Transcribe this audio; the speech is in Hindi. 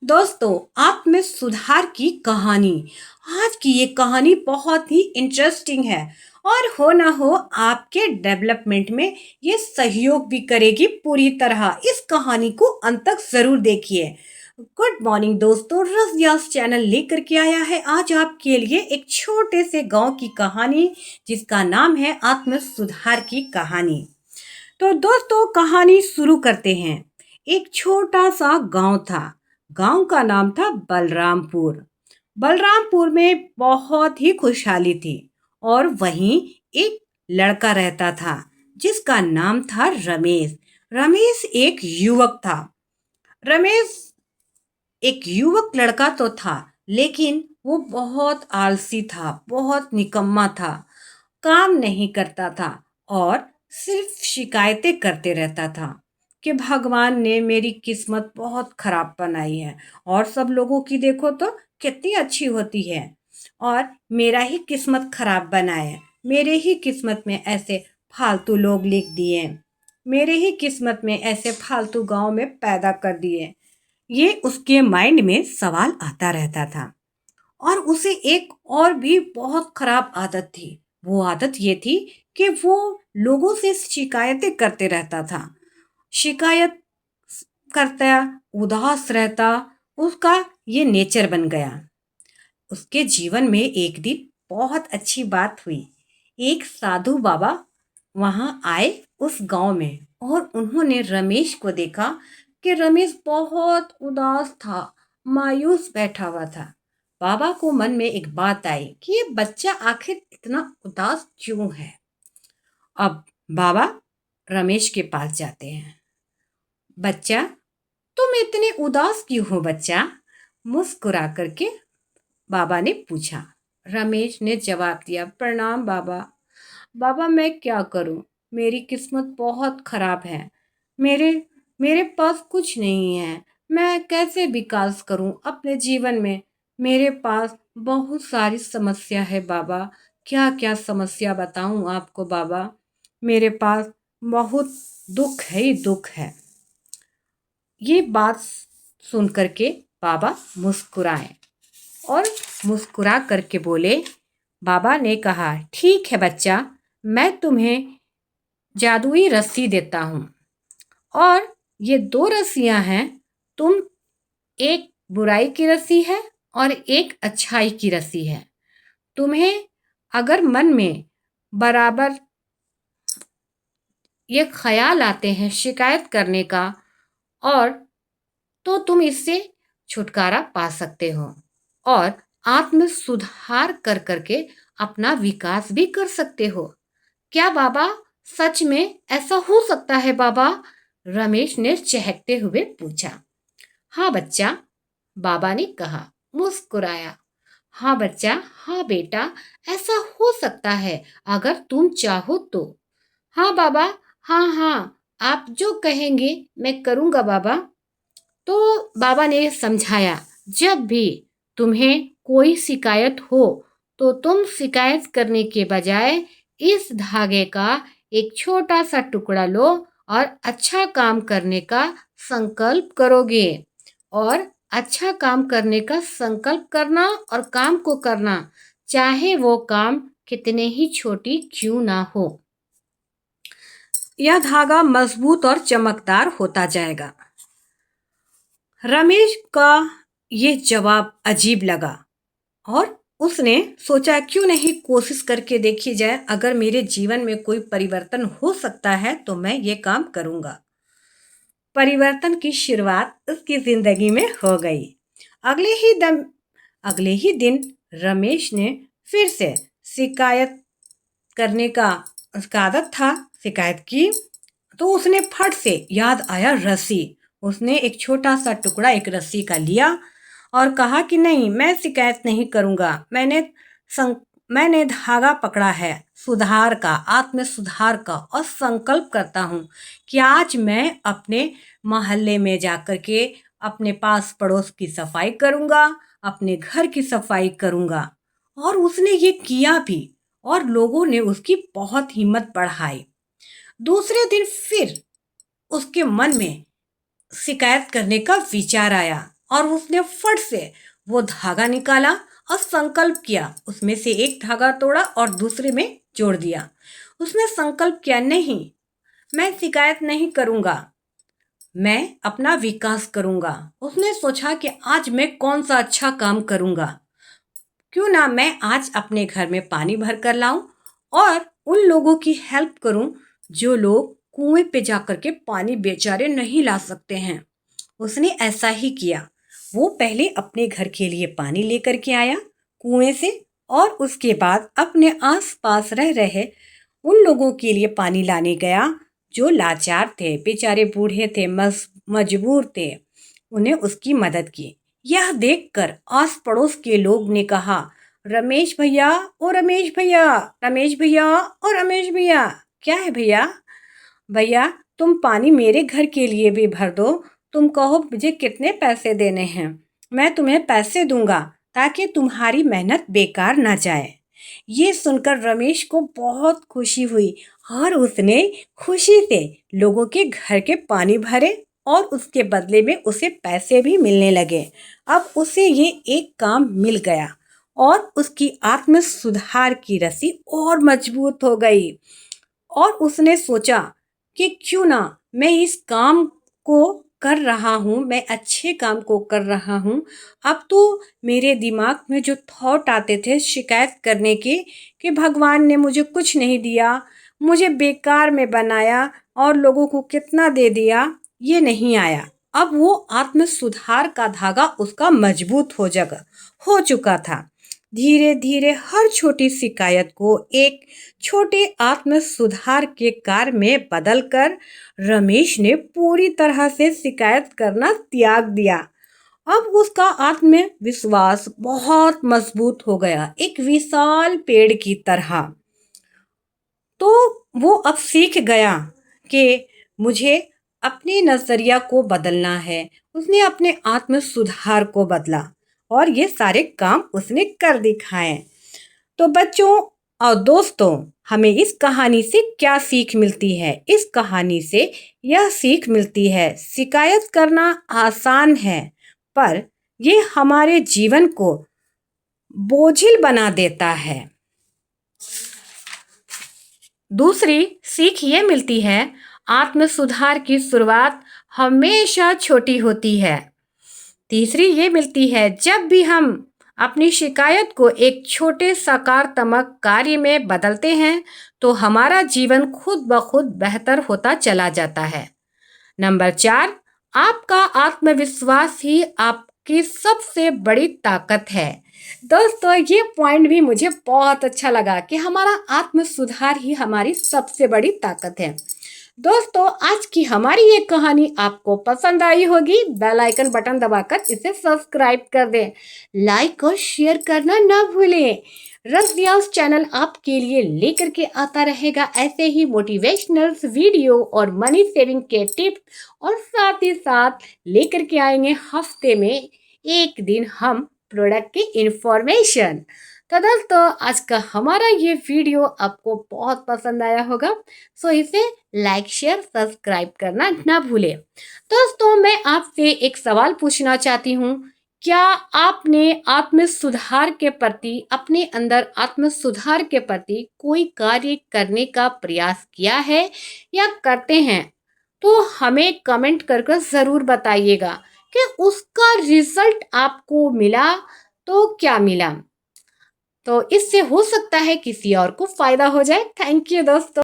दोस्तों, आत्म सुधार की कहानी। आज की ये कहानी बहुत ही इंटरेस्टिंग है और हो ना हो आपके डेवलपमेंट में ये सहयोग भी करेगी पूरी तरह। इस कहानी को अंत तक जरूर देखिए। गुड मॉर्निंग दोस्तों, रज़ियाज़ चैनल लेकर के आया है आज आपके लिए एक छोटे से गांव की कहानी जिसका नाम है आत्म सुधार की कहानी। तो दोस्तों, कहानी शुरू करते हैं। एक छोटा सा गांव था। गांव का नाम था बलरामपुर। बलरामपुर में बहुत ही खुशहाली थी और वहीं एक लड़का रहता था जिसका नाम था रमेश। रमेश एक युवक था। रमेश एक युवक लड़का तो था, लेकिन वो बहुत आलसी था, बहुत निकम्मा था, काम नहीं करता था और सिर्फ शिकायतें करते रहता था कि भगवान ने मेरी किस्मत बहुत खराब बनाई है और सब लोगों की देखो तो कितनी अच्छी होती है और मेरा ही किस्मत खराब बना है। मेरे ही किस्मत में ऐसे फालतू लोग लिख दिए, मेरे ही किस्मत में ऐसे फालतू गांव में पैदा कर दिए। ये उसके माइंड में सवाल आता रहता था। और उसे एक और भी बहुत खराब आदत थी। वो आदत ये थी कि वो लोगों से शिकायतें करते रहता था। शिकायत करता, उदास रहता, उसका ये नेचर बन गया। उसके जीवन में एक दिन बहुत अच्छी बात हुई। एक साधु बाबा वहां आए उस गांव में और उन्होंने रमेश को देखा कि रमेश बहुत उदास था, मायूस बैठा हुआ था। बाबा को मन में एक बात आई कि ये बच्चा आखिर इतना उदास क्यों है। अब बाबा रमेश के पास जाते हैं। बच्चा, तुम इतने उदास क्यों हो बच्चा? मुस्कुरा करके बाबा ने पूछा। रमेश ने जवाब दिया, प्रणाम बाबा। बाबा, मैं क्या करूं? मेरी किस्मत बहुत खराब है। मेरे मेरे पास कुछ नहीं है। मैं कैसे विकास करूं अपने जीवन में? मेरे पास बहुत सारी समस्या है बाबा। क्या क्या समस्या बताऊं आपको बाबा? मेरे पास बहुत दुख है ही दुख है। ये बात सुन करके बाबा मुस्कुराए और मुस्कुरा करके बोले। बाबा ने कहा, ठीक है बच्चा, मैं तुम्हें जादुई रस्सी देता हूं और ये दो रस्सियां हैं। तुम, एक बुराई की रस्सी है और एक अच्छाई की रस्सी है। तुम्हें अगर मन में बराबर ये ख्याल आते हैं शिकायत करने का, और तो तुम इससे छुटकारा पा सकते हो और आत्म सुधार कर करके अपना विकास भी कर सकते हो। क्या बाबा, सच में ऐसा हो सकता है बाबा? रमेश ने चहकते हुए पूछा। हाँ बच्चा, बाबा ने कहा, मुस्कुराया। हाँ बच्चा, हाँ बेटा, ऐसा हो सकता है अगर तुम चाहो तो। हाँ बाबा, हाँ हाँ, आप जो कहेंगे मैं करूँगा बाबा। तो बाबा ने समझाया, जब भी तुम्हें कोई शिकायत हो तो तुम शिकायत करने के बजाय इस धागे का एक छोटा सा टुकड़ा लो और अच्छा काम करने का संकल्प करोगे। और अच्छा काम करने का संकल्प करना और काम को करना, चाहे वो काम कितने ही छोटी क्यों ना हो। यह धागा मजबूत और चमकदार होता जाएगा। रमेश का ये जवाब अजीब लगा और उसने सोचा, क्यों नहीं कोशिश करके देखी जाए। अगर मेरे जीवन में कोई परिवर्तन हो सकता है तो मैं ये काम करूंगा। परिवर्तन की शुरुआत उसकी जिंदगी में हो गई। अगले ही दम अगले ही दिन रमेश ने फिर से शिकायत करने का, उसका आदत था, शिकायत की। तो उसने फट से याद आया रस्सी। उसने एक छोटा सा टुकड़ा एक रस्सी का लिया और कहा कि नहीं, मैं शिकायत नहीं करूंगा। मैंने धागा पकड़ा है सुधार का, आत्म सुधार का, और संकल्प करता हूं कि आज मैं अपने मोहल्ले में जाकर के अपने पास पड़ोस की सफाई करूंगा, अपने घर की सफाई करूंगा। और उसने ये किया भी और लोगों ने उसकी बहुत हिम्मत बढ़ाई। दूसरे दिन फिर उसके मन में शिकायत करने का विचार आया। और उसने फट से वो धागा निकाला और संकल्प किया। उसमें से एक धागा तोड़ा और दूसरे में जोड़ दिया। उसने संकल्प किया, नहीं, मैं शिकायत नहीं करूंगा, मैं अपना विकास करूंगा। उसने सोचा कि आज मैं कौन सा अच्छा काम करूंगा, क्यों ना मैं आज अपने घर में पानी भर कर लाऊं और उन लोगों की हेल्प करूं जो लोग कुएं पे जाकर के पानी बेचारे नहीं ला सकते हैं। उसने ऐसा ही किया। वो पहले अपने घर के लिए पानी लेकर के आया कुएं से, और उसके बाद अपने आसपास रह रहे उन लोगों के लिए पानी लाने गया जो लाचार थे, बेचारे बूढ़े थे, मजबूर थे। उन्हें उसकी मदद की। यह देखकर आस पड़ोस के लोग ने कहा, रमेश भैया, ओ रमेश भैया, रमेश भैया, ओ रमेश भैया, क्या है भैया? भैया, तुम पानी मेरे घर के लिए भी भर दो। तुम कहो मुझे कितने पैसे देने हैं, मैं तुम्हें पैसे दूंगा ताकि तुम्हारी मेहनत बेकार ना जाए। ये सुनकर रमेश को बहुत खुशी हुई और उसने खुशी से लोगों के घर के पानी भरे और उसके बदले में उसे पैसे भी मिलने लगे। अब उसे ये एक काम मिल गया और उसकी आत्म सुधार की रस्सी और मजबूत हो गई। और उसने सोचा कि क्यों ना मैं इस काम को कर रहा हूँ, मैं अच्छे काम को कर रहा हूँ। अब तो मेरे दिमाग में जो थॉट आते थे शिकायत करने के कि भगवान ने मुझे कुछ नहीं दिया, मुझे बेकार में बनाया और लोगों को कितना दे दिया, ये नहीं आया। अब वो आत्म सुधार का धागा उसका मजबूत हो चुका था। धीरे धीरे हर छोटी शिकायत को एक छोटे आत्म सुधार के कार्य में बदलकर रमेश ने पूरी तरह से शिकायत करना त्याग दिया। अब उसका आत्मविश्वास बहुत मजबूत हो गया, एक विशाल पेड़ की तरह। तो वो अब सीख गया कि मुझे अपने नजरिया को बदलना है। उसने अपने आत्म सुधार को बदला और ये सारे काम उसने कर दिखाए। तो बच्चों और दोस्तों, हमें इस कहानी से क्या सीख मिलती है? इस कहानी से यह सीख मिलती है, शिकायत करना आसान है, पर ये हमारे जीवन को बोझिल बना देता है। दूसरी सीख ये मिलती है, आत्म सुधार की शुरुआत हमेशा छोटी होती है। तीसरी ये मिलती है, जब भी हम अपनी शिकायत को एक छोटे सकारात्मक कार्य में बदलते हैं तो हमारा जीवन खुद ब खुद बेहतर होता चला जाता है। नंबर 4, आपका आत्मविश्वास ही आपकी सबसे बड़ी ताकत है। दोस्तों, ये पॉइंट भी मुझे बहुत अच्छा लगा कि हमारा आत्म सुधार ही हमारी सबसे बड़ी ताकत है। दोस्तों, आज की हमारी ये कहानी आपको पसंद आई होगी। बेल आइकन बटन दबाकर इसे सब्सक्राइब कर दें, लाइक और शेयर करना ना भूलें। रस व्यास चैनल आपके लिए लेकर के आता रहेगा ऐसे ही मोटिवेशनल वीडियो और मनी सेविंग के टिप्स, और साथ ही साथ लेकर के आएंगे हफ्ते में एक दिन हम प्रोडक्ट की इंफॉर्मेशन। तो दोस्तों, आज का हमारा ये वीडियो आपको बहुत पसंद आया होगा, सो इसे लाइक शेयर सब्सक्राइब करना ना भूलें। दोस्तों, मैं आपसे एक सवाल पूछना चाहती हूँ, क्या आपने आत्म सुधार के प्रति, अपने अंदर आत्म सुधार के प्रति कोई कार्य करने का प्रयास किया है या करते हैं? तो हमें कमेंट करके ज़रूर बताइएगा कि उसका रिजल्ट आपको मिला तो क्या मिला। तो इससे हो सकता है किसी और को फायदा हो जाए। थैंक यू दोस्तों।